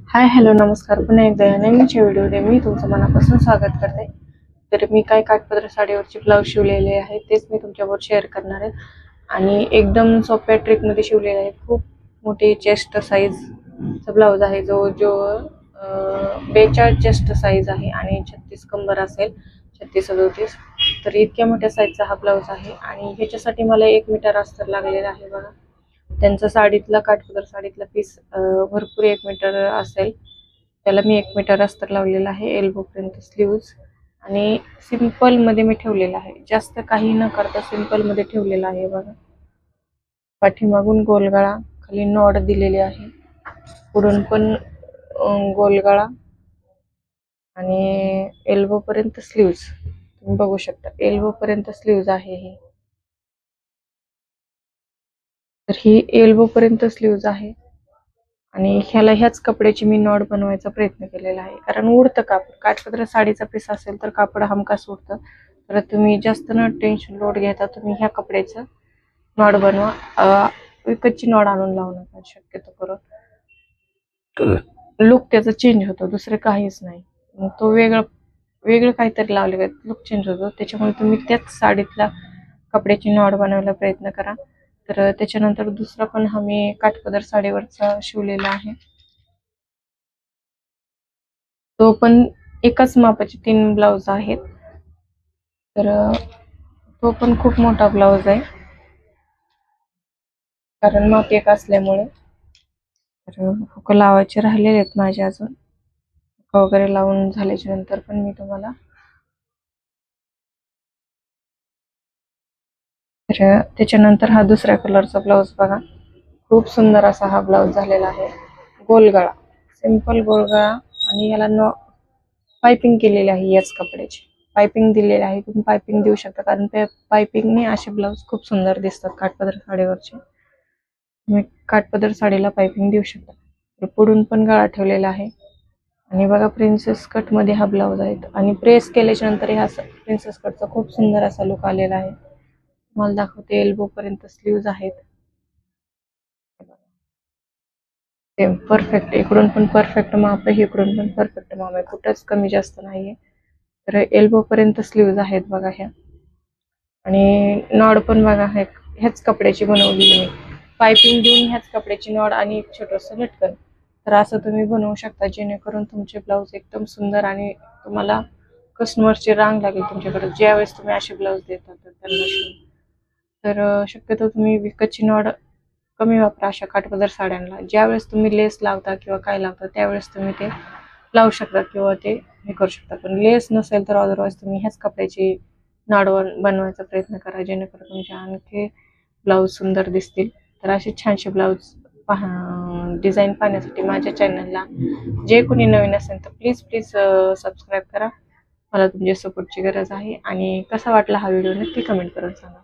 Hi hello नमस्कार. पुन्हा एकदा या नवीनच्या व्हिडिओमध्ये मी तुमचं मनापासून स्वागत करते. तर मी काय काठपदर साडीवरचे ब्लाऊज शिवलेले आहे तेच मी तुमच्याबरोबर शेअर करणार आहे आणि एकदम सोप्या ट्रिकमध्ये शिवलेले आहे. खूप मोठी चेस्ट साईजचा ब्लाऊज आहे. जो 42 चेस्ट साईज आहे आणि 36 कंबर असेल, 36-37. तर इतक्या मोठ्या साईजचा हा ब्लाऊज आहे आणि ह्याच्यासाठी मला 1 मीटर अस्तर लागलेला आहे. बघा, त्यांचा साडीतला काठपदर साडीतला पीस भरपूर 1 मीटर असेल, त्याला मी 1 मीटर अस्तर लावलेला आहे. एल्बो पर्यंत स्लीव्ज आणि सिंपल मध्ये मी ठेवलेला आहे. जास्त काही न करता सिंपल मध्ये ठेवलेला आहे. बघा, पाठीमागून गोलगळा, खाली नॉड दिलेली आहे, पुढून पण गोलगळा आणि एल्बो पर्यंत स्लीव्ज. तुम्ही बघू शकता एल्बो पर्यंत स्लीव्ज आहे ही. तर ही एल्बो पर्यंत स्लीव्ज आहे आणि ह्याच कपड्याची मी नॉड बनवायचा प्रयत्न केलेला आहे. कारण उडतं कापड, काठपदर साडीचा पीस असेल तर कापड हमखास उडतं. तर तुम्ही जास्त न टेन्शन लोड घेता तुम्ही ह्या कपड्याचं नॉड बनवा. विकतची नॉड आणून लावू नका शक्यतो करून. लुक त्याचा चेंज होतो, दुसरं काहीच नाही. मग तो वेगळं काहीतरी लावले लुक चेंज होतो. त्याच्यामुळे तुम्ही त्याच साडीतला कपड्याची नॉड बनवायला प्रयत्न करा. तर त्याच्यानंतर दुसरा पण हा मी काठपदर साडीवरचा शिवलेला आहे. तो पण एकाच मापाचे 3 ब्लाउज आहेत. तर तो पण खूप मोठा ब्लाउज आहे कारण माप एक असल्यामुळे. तर हुक लावायचे राहिलेले आहेत माझे अजून. हुक वगैरे लावून झाल्याच्या नंतर पण मी तुम्हाला. तर त्याच्यानंतर हा दुसऱ्या कलरचा ब्लाउज बघा, खूप सुंदर असा हा ब्लाउज झालेला आहे. गोलगळा, सिंपल गोलगळा आणि याला पाइपिंग केलेली आहे. याच कपड्याची पाइपिंग दिलेली आहे. तुम्ही पाइपिंग देऊ शकता कारण त्या पाइपिंगने असे ब्लाउज खूप सुंदर दिसतात काठपदर साडीवरचे. तुम्ही काठपदर साडीला पाइपिंग देऊ शकता. तर पुढून पण गळा ठेवलेला आहे आणि बघा प्रिन्सेस कट मध्ये हा ब्लाउज आहे आणि प्रेस केल्याच्या नंतर हा प्रिन्सेस कटचा खूप सुंदर असा लुक आलेला आहे. मला दाखवते. एल्बो पर्यंत स्लीव्ज आहेत. परफेक्ट, इकडून पण परफेक्ट माप आहे, इकडून पण परफेक्ट माप आहे, कुठंच कमी जास्त नाहीये. तर एल्बो पर्यंत स्लीव्ज आहेत बघा ह्या. आणि नॉड पण बघा ह्याच कपड्याची बनवलेली मी, पाइपिंग देऊन ह्याच कपड्याची नॉड आणि एक छोटंसं लटकन. तर असं तुम्ही बनवू शकता जेणेकरून तुमचे ब्लाऊज एकदम सुंदर आणि तुम्हाला कस्टमरची रांग लागेल तुमच्याकडे ज्यावेळेस तुम्ही असे ब्लाऊज देता तर त्यांना शिवून. तर शक्यतो तुम्ही विकतची नॉड कमी वापरा अशा काठपदर साड्यांना. ज्यावेळेस तुम्ही लेस लावता किंवा काय लावता त्यावेळेस तुम्ही ते लावू शकता किंवा ते हे करू शकता. पण लेस नसेल तर अदरवाईज तुम्ही ह्याच कपड्याची नॉड बनवायचा प्रयत्न करा जेणेकरून तुमच्या आणखी ब्लाऊज सुंदर दिसतील. तर असे छानसे ब्लाऊज डिझाईन पाहण्यासाठी माझ्या चॅनलला जे कोणी नवीन असेल तर प्लीज सबस्क्राईब करा. मला तुमच्या सपोर्टची गरज आहे. आणि कसा वाटला हा व्हिडिओ नक्की कमेंट करून सांगा.